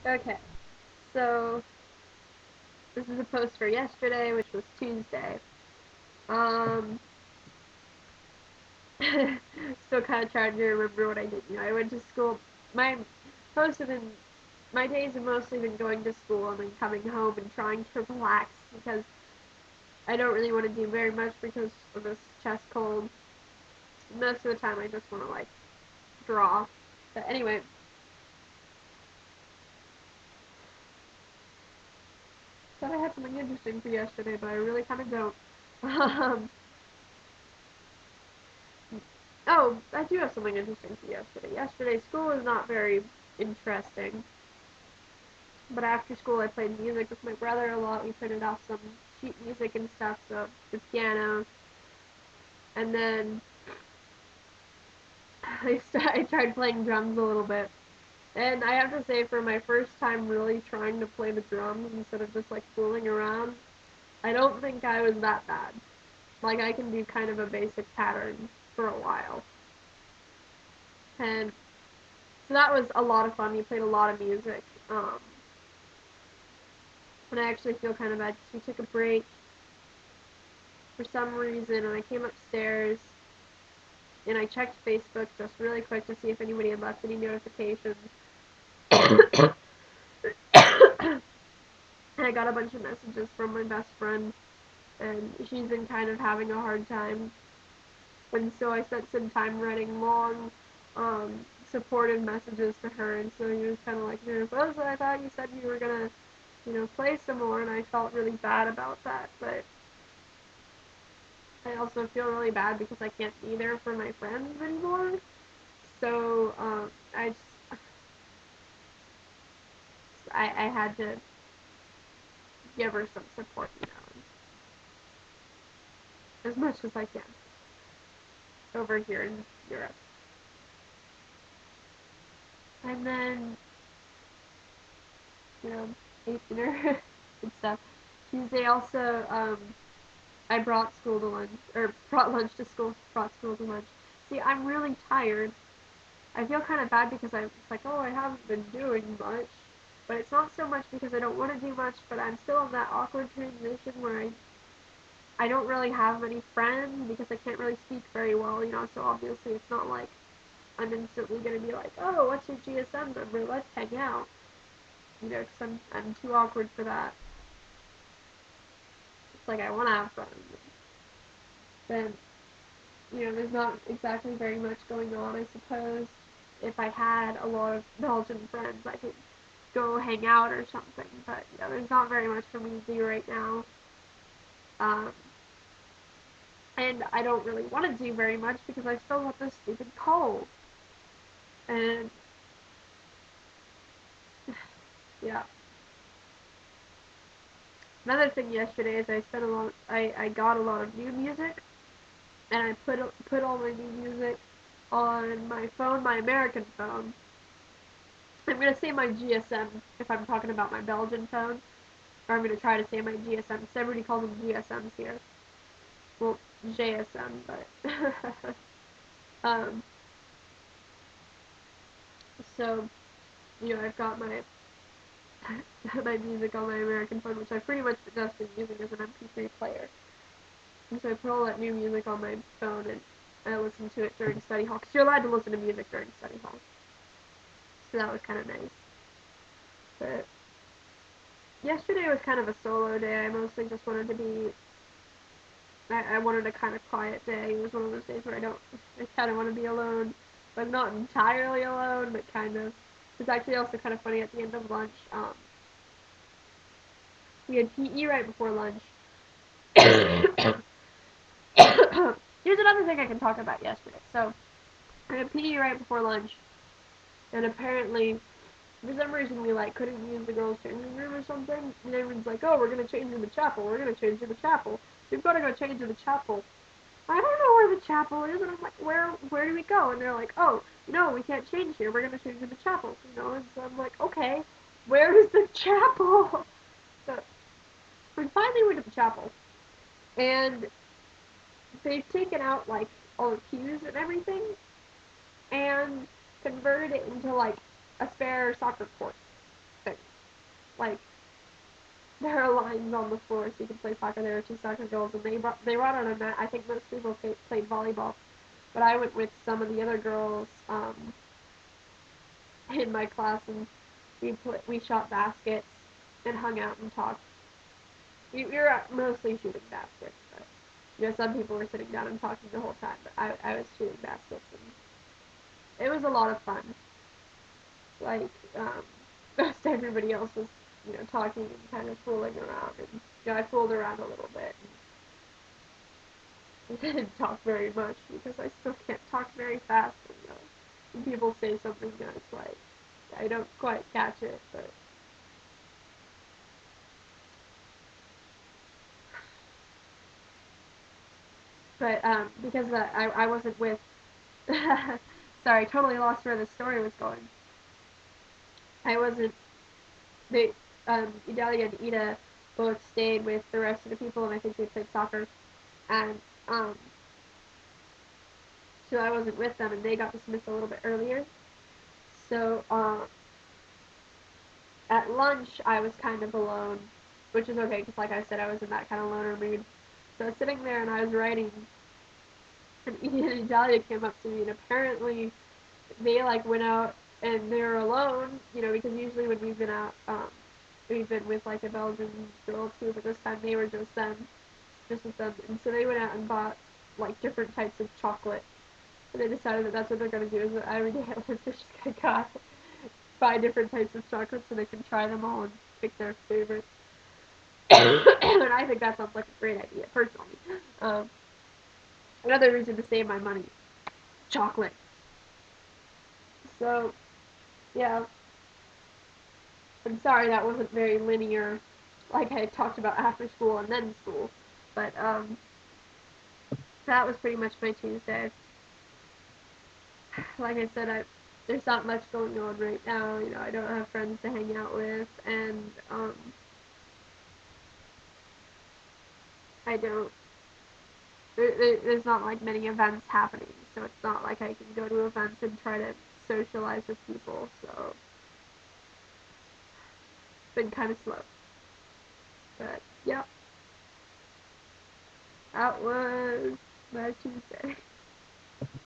Okay, so this is a post for yesterday, which was Tuesday. Um, Still kind of trying to remember what I did. I went to school. My most have been, my days have mostly been going to school and then coming home and trying to relax because I don't really want to do very much because of this chest cold. Most of the time, I just want to like draw. But anyway, thought I had something interesting for yesterday, but I really kind of don't. Um, oh, I do have something interesting for yesterday. Yesterday, school was not very interesting. But after school, I played music with my brother a lot. We printed off some sheet music and stuff, so the piano. And then I tried playing drums a little bit. And I have to say, for my first time really trying to play the drums instead of just like fooling around, I don't think I was that bad. Like, I can do kind of a basic pattern for a while. And so that was a lot of fun. We played a lot of music. And I actually feel kind of bad because we took a break for some reason, and I came upstairs and I checked Facebook just really quick to see if anybody had left any notifications. And I got a bunch of messages from my best friend, and she's been kind of having a hard time. And so I spent some time writing long, supportive messages to her, and so he was kind of like, Rosa, I thought you said you were gonna, play some more, and I felt really bad about that, but I also feel really bad because I can't be there for my friends anymore. So I had to give her some support, as much as I can over here in Europe. And then, you know, ate dinner and stuff. Tuesday also, I brought school to lunch, or brought lunch to school, brought school to lunch. See, I'm really tired. I feel kind of bad because it's like, oh, I haven't been doing much. But it's not so much because I don't want to do much, but I'm still in that awkward transition where I don't really have many friends because I can't really speak very well, so obviously it's not like I'm instantly going to be like, oh, what's your GSM number? Let's hang out. Because I'm too awkward for that. It's like I want to have friends. Then, there's not exactly very much going on, I suppose. If I had a lot of Belgian friends, I could go hang out or something. But, there's not very much for me to do right now. Um, and I don't really want to do very much because I still have this stupid cold. And, yeah. Another thing yesterday is I got a lot of new music, and I put all my new music on my phone, my American phone. I'm gonna say my GSM if I'm talking about my Belgian phone, or I'm gonna try to say my GSM. So everybody calls them GSMs here. Well, JSM, but um, so I've got my my music on my American phone, which I've pretty much just been using as an MP3 player. And so I put all that new music on my phone and I listened to it during study hall, because you're allowed to listen to music during study hall. So that was kind of nice. But yesterday was kind of a solo day. I mostly just wanted to be, I wanted a kind of quiet day. It was one of those days where I kind of want to be alone, but not entirely alone, but kind of. It was actually also kind of funny at the end of lunch. We had PE right before lunch. Here's another thing I can talk about yesterday. So, I had PE right before lunch, and apparently, for some reason, we couldn't use the girls' changing room or something. And everyone's like, "Oh, we're gonna change in the chapel. We're gonna change in the chapel. We've got to go change in the chapel." I don't know where the chapel is, and I'm like, "Where do we go?" And they're like, "Oh, no, we can't change here. We're gonna change in the chapel." And so I'm like, "Okay, where is the chapel?" So we finally went to the chapel, and they've taken out all the pews and everything, and converted it into a spare soccer court thing. like there are lines on the floor so you can play soccer. There are two soccer goals, and they brought on a mat. I think most people played volleyball, but I went with some of the other girls in my class, and we shot baskets and hung out and talked. We were mostly shooting baskets, but some people were sitting down and talking the whole time. But I was shooting baskets, and it was a lot of fun. Like most everybody else was talking and kind of fooling around, and I fooled around a little bit. And didn't talk very much because I still can't talk very fast. And, when people say something, it's like I don't quite catch it, but because I wasn't with. Sorry, totally lost where the story was going. I wasn't. They Idalia and Ida both stayed with the rest of the people, and I think they played soccer, and so I wasn't with them, and they got dismissed a little bit earlier. So at lunch, I was kind of alone, which is okay, because like I said, I was in that kind of loner mood. So I was sitting there, and I was writing, and Ian and Dahlia came up to me, and apparently they, like, went out, and they were alone, because usually when we've been out, we've been with, like, a Belgian girl, too, but this time they were just with them, and so they went out and bought, like, different types of chocolate, and they decided that that's what they're going to do, is that every day at lunch they're just going to buy different types of chocolate so they can try them all and pick their favorite. And I think that sounds like a great idea, personally. Um, Another reason to save my money, chocolate. So, yeah, I'm sorry that wasn't very linear, like I talked about after school and then school, but that was pretty much my Tuesday. Like I said, there's not much going on right now. I don't have friends to hang out with, and I don't. There's not like many events happening, so it's not like I can go to events and try to socialize with people. So it's been kind of slow. But yeah, that was my Tuesday.